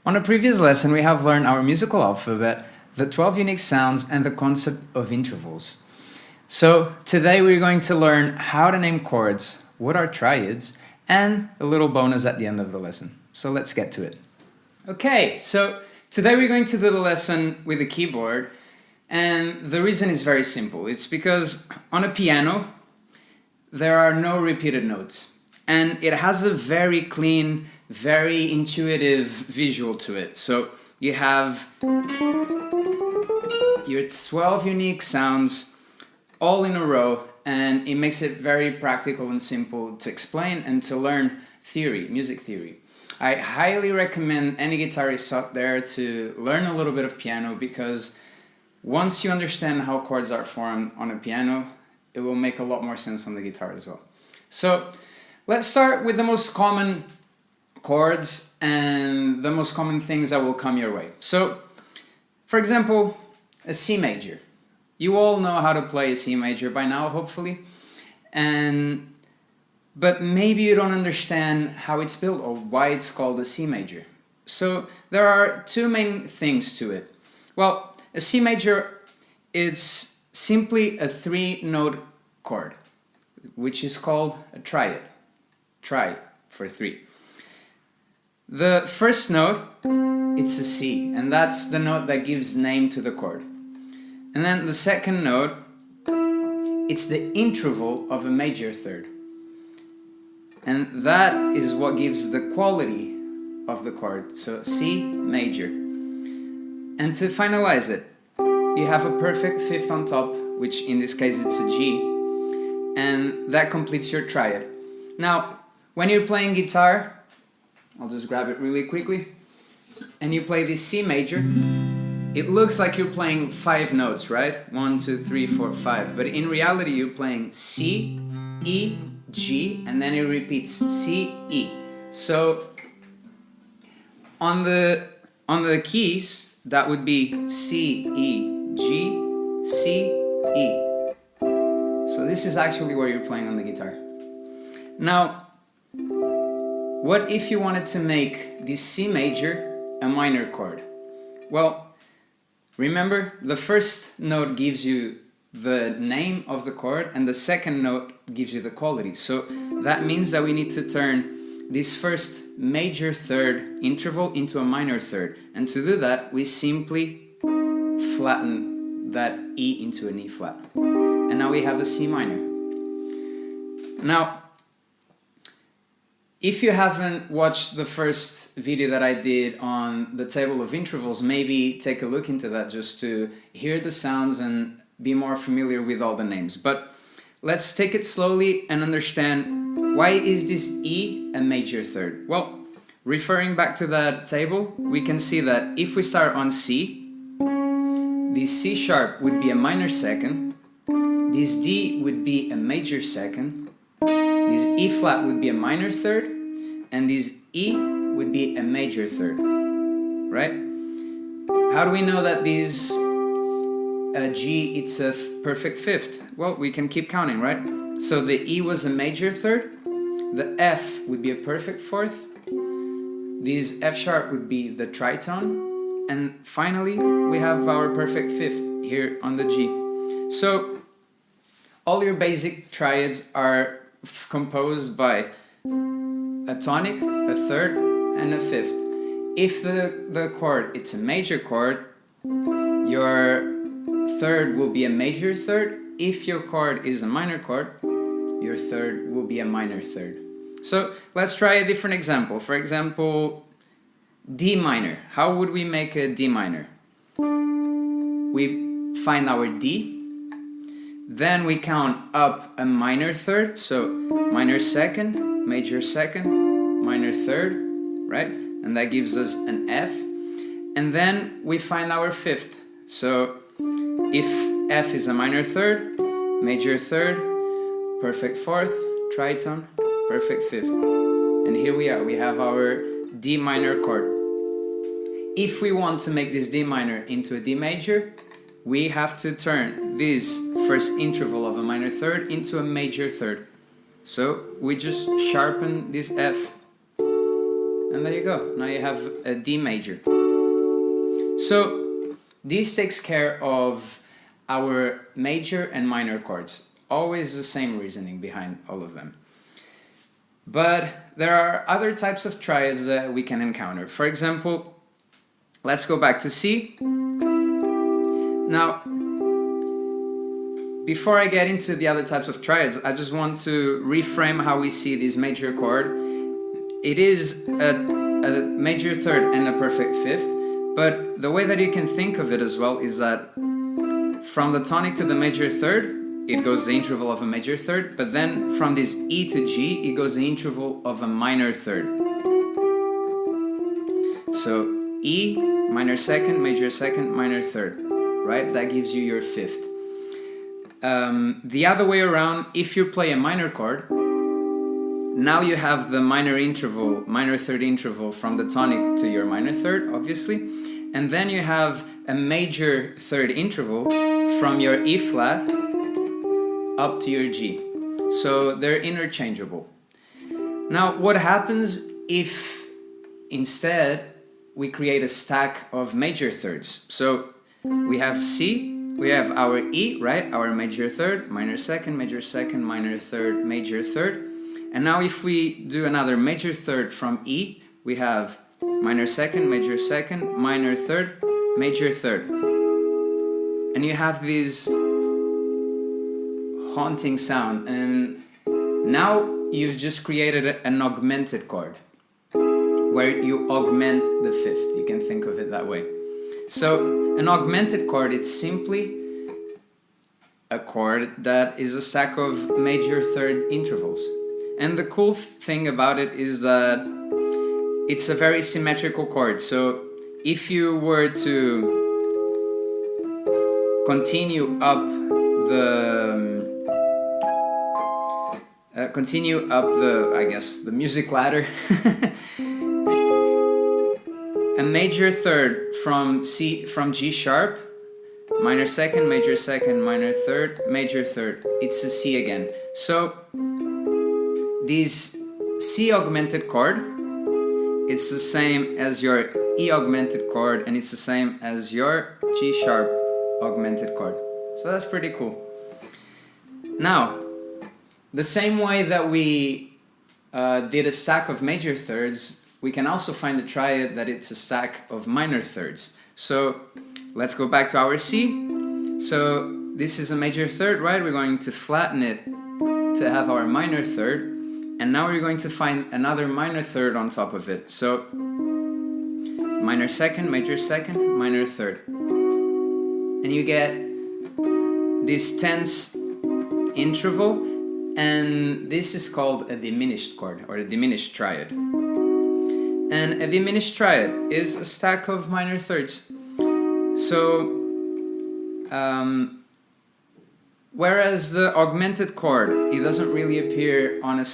On a previous lesson, we have learned our musical alphabet, the 12 unique sounds, and the concept of intervals. So today we're going to learn how to name chords, what are triads, and a little bonus at the end of the lesson. So let's get to it. Okay, so today we're going to do the lesson with the keyboard, and the reason is very simple. It's because on a piano, there are no repeated notes, and it has a very clean, very intuitive visual to it. So you have your 12 unique sounds all in a row, and it makes it very practical and simple to explain and to learn theory, music theory. I highly recommend any guitarist out there to learn a little bit of piano, because once you understand how chords are formed on a piano, it will make a lot more sense on the guitar as well. So let's start with the most common chords and the most common things that will come your way. So, for example, a C major. You all know how to play a C major by now, hopefully, but maybe you don't understand how it's built or why it's called a C major. So there are two main things to it. Well, a C major is simply a 3-note chord, which is called a triad. Tri for 3. The first note, it's a C, and that's the note that gives name to the chord. And then the second note, it's the interval of a major third. And that is what gives the quality of the chord. So C major. And to finalize it, you have a perfect fifth on top, which in this case it's a G, and that completes your triad. Now, when you're playing guitar, I'll just grab it really quickly, and you play this C major, it looks like you're playing 5 notes, right? 1, 2, 3, 4, 5. But in reality, you're playing C, E, G, and then it repeats C, E. So on the keys, that would be C, E, G, C, E. So this is actually where you're playing on the guitar. Now, what if you wanted to make this C major a minor chord? Well, remember, the first note gives you the name of the chord, and the second note gives you the quality. So that means that we need to turn this first major third interval into a minor third. And to do that, we simply flatten that E into an E flat. And now we have a C minor. Now, if you haven't watched the first video that I did on the table of intervals, maybe take a look into that just to hear the sounds and be more familiar with all the names. But let's take it slowly and understand, why is this E a major third? Well, referring back to that table, we can see that if we start on C, this C sharp would be a minor second, this D would be a major second, this E flat would be a minor third, and this E would be a major third, right? How do we know that this G, it's a perfect fifth? Well, we can keep counting, right? So the E was a major third, the F would be a perfect fourth, this F sharp would be the tritone, and finally we have our perfect fifth here on the G. So all your basic triads are composed by a tonic, a third, and a fifth. If the chord, it's a major chord, your third will be a major third. If your chord is a minor chord, your third will be a minor third. So let's try a different example. For example, D minor. How would we make a D minor? We find our D, then we count up a minor third, so minor second, major second, minor third, right? And that gives us an F. And then we find our fifth. So if F is a minor third, major third, perfect fourth, tritone, perfect fifth. And here we are, we have our D minor chord. If we want to make this D minor into a D major, we have to turn this first interval of a minor third into a major third. So we just sharpen this F, And there you go. Now you have a D major. So this takes care of our major and minor chords. Always the same reasoning behind all of them. But there are other types of triads that we can encounter. For example, let's go back to C. Now, before I get into the other types of triads, I just want to reframe how we see this major chord. It is a major third and a perfect fifth, but the way that you can think of it as well is that from the tonic to the major third, it goes the interval of a major third, but then from this E to G, it goes the interval of a minor third. So E, minor second, minor third, right? That gives you your fifth. The other way around, if you play a minor chord, now you have the minor third interval from the tonic to your minor third, obviously, and then you have a major third interval from your E flat up to your G. So they're interchangeable. Now, what happens if instead we create a stack of major thirds? So we have C, we have our E, right? Our major third, minor second, minor third, major third. And now if we do another major third from E, we have minor second, minor third, major third. And you have this haunting sound, and now you've just created an augmented chord where you augment the fifth. You can think of it that way. So an augmented chord, it's simply a chord that is a stack of major third intervals. And the cool thing about it is that it's a very symmetrical chord. So if you were to continue up the music ladder, a major third from G sharp, minor second, minor third, major third, it's a C again. So this C augmented chord, it's the same as your E augmented chord, and it's the same as your G sharp augmented chord. So that's pretty cool. Now, the same way that we did a stack of major thirds, we can also find a triad that it's a stack of minor thirds. So let's go back to our C. So this is a major third, right? We're going to flatten it to have our minor third. And now we're going to find another minor third on top of it. So minor second, minor third. And you get this tense interval, and this is called a diminished chord or a diminished triad. And a diminished triad is a stack of minor thirds. So whereas the augmented chord, it doesn't really appear on a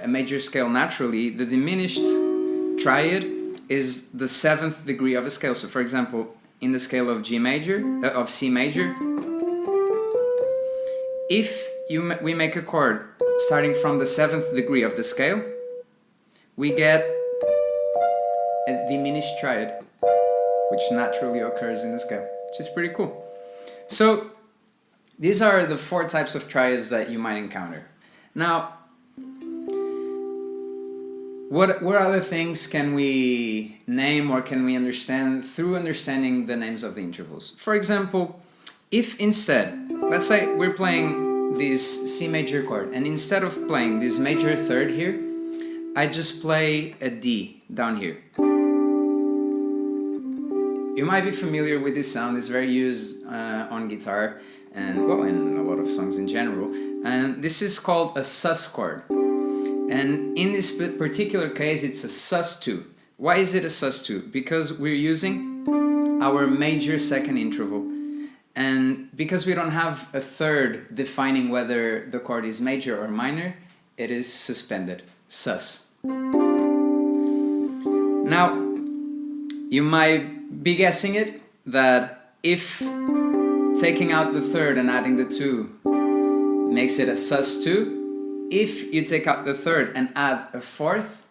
major scale naturally, the diminished triad is the 7th degree of a scale. So for example, in the scale of C major, if we make a chord starting from the 7th degree of the scale, we get a diminished triad, which naturally occurs in the scale, which is pretty cool. So these are the 4 types of triads that you might encounter. Now, what other things can we name or can we understand through understanding the names of the intervals? For example, if instead, let's say we're playing this C major chord, and instead of playing this major third here, I just play a D down here. You might be familiar with this sound. It's very used on guitar and, well, in a lot of songs in general. And this is called a sus chord. And in this particular case, it's a sus2. Why is it a sus2? Because we're using our major second interval. And because we don't have a third defining whether the chord is major or minor, it is suspended, sus. Now, you might be guessing it that if taking out the third and adding the 2 makes it a sus2, if you take out the third and add a 4th,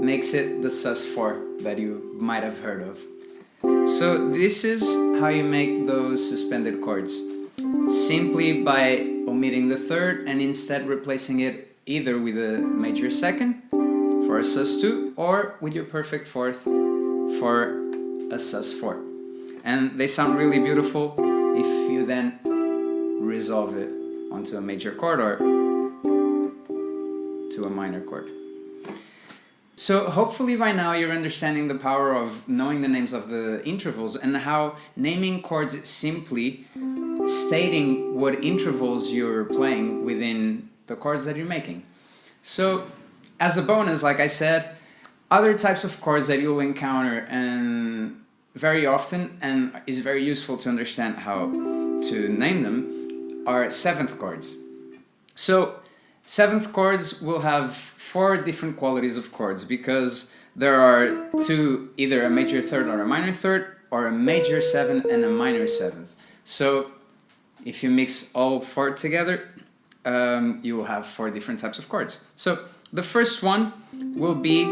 makes it the sus4 that you might have heard of. So this is how you make those suspended chords, simply by omitting the third and instead replacing it either with a major second for a sus2 or with your perfect fourth for a sus4. And they sound really beautiful if you then resolve it onto a major chord or to a minor chord. So hopefully by now you're understanding the power of knowing the names of the intervals and how naming chords is simply stating what intervals you're playing within the chords that you're making. So as a bonus, like I said, other types of chords that you'll encounter and very often and is very useful to understand how to name them are seventh chords. So seventh chords will have 4 different qualities of chords because there are 2, either a major third or a minor third, or a major 7 and a minor 7th. So if you mix all 4 together, you will have 4 different types of chords. So the first one will be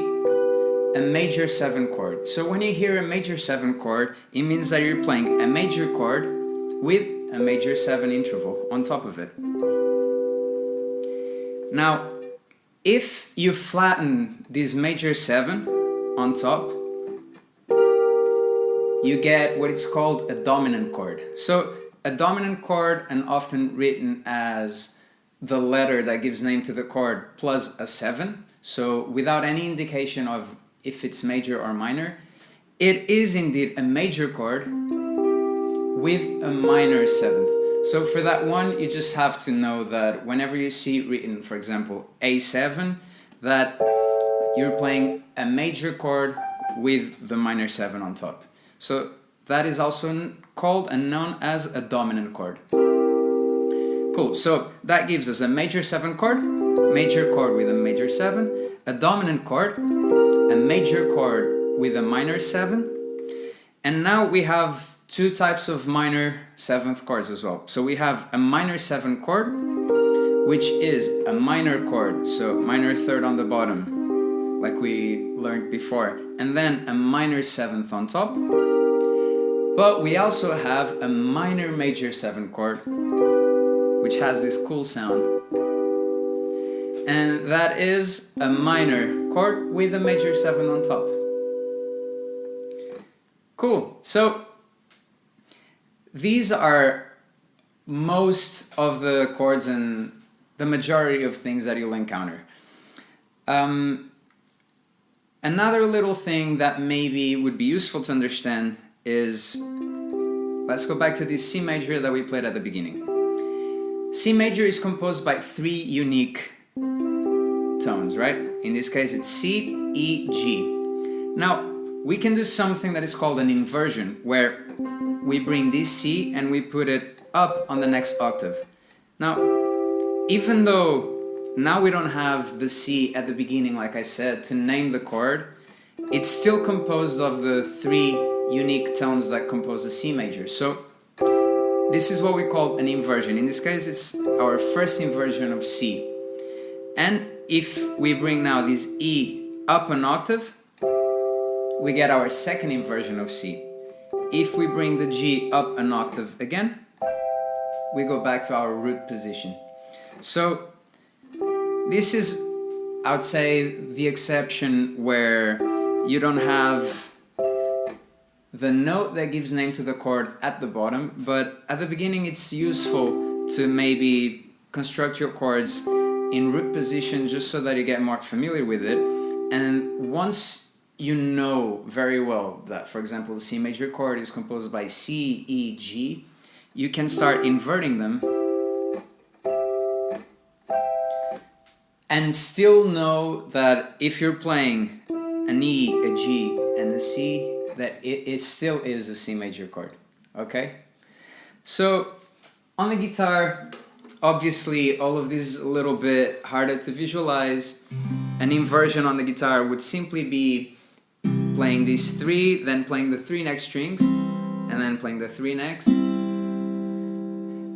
a major 7 chord. So when you hear a major 7 chord, it means that you're playing a major chord with a major 7 interval on top of it. Now, if you flatten this major 7 on top, you get what is called a dominant chord. So a dominant chord, and often written as the letter that gives name to the chord plus a 7, so without any indication of if it's major or minor, it is indeed a major chord with a minor 7th. So for that one, you just have to know that whenever you see written, for example, A7, that you're playing a major chord with the minor 7 on top. So that is also called and known as a dominant chord. Cool, so that gives us a major 7 chord, major chord with a major 7, a dominant chord, a major chord with a minor 7, and now we have 2 types of minor 7th chords as well. So we have a minor 7 chord, which is a minor chord, so minor third on the bottom, like we learned before, and then a minor 7th on top. But we also have a minor major 7 chord, which has this cool sound. And that is a minor chord with a major 7 on top. Cool. So these are most of the chords and the majority of things that you'll encounter. Another little thing that maybe would be useful to understand is, let's go back to this C major that we played at the beginning. C major is composed by 3 unique tones, right? In this case it's C, E, G. Now we can do something that is called an inversion, where we bring this C and we put it up on the next octave. Now, even though now we don't have the C at the beginning, like I said, to name the chord, it's still composed of the 3 unique tones that compose the C major. So this is what we call an inversion. In this case, it's our first inversion of C. And if we bring now this E up an octave, we get our second inversion of C. If we bring the G up an octave again, we go back to our root position. So this is, I would say, the exception where you don't have the note that gives name to the chord at the bottom, but at the beginning it's useful to maybe construct your chords in root position just so that you get more familiar with it. And once you know very well that, for example, the C major chord is composed by C, E, G, you can start inverting them and still know that if you're playing an E, a G, and a C, that it still is a C major chord, okay? So on the guitar, obviously all of this is a little bit harder to visualize. An inversion on the guitar would simply be playing these 3, then playing the 3 next strings, and then playing the 3 next.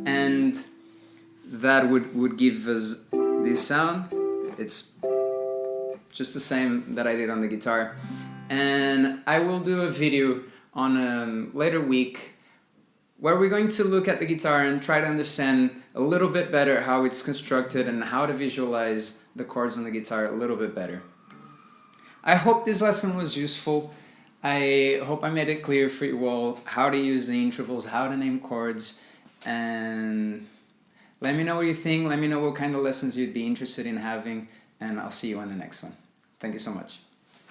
And that would give us this sound. It's just the same that I did on the guitar. And I will do a video on a later week where we're going to look at the guitar and try to understand a little bit better how it's constructed and how to visualize the chords on the guitar a little bit better. I hope this lesson was useful. I hope I made it clear for you all how to use the intervals, how to name chords, and let me know what you think, let me know what kind of lessons you'd be interested in having, and I'll see you on the next one. Thank you so much.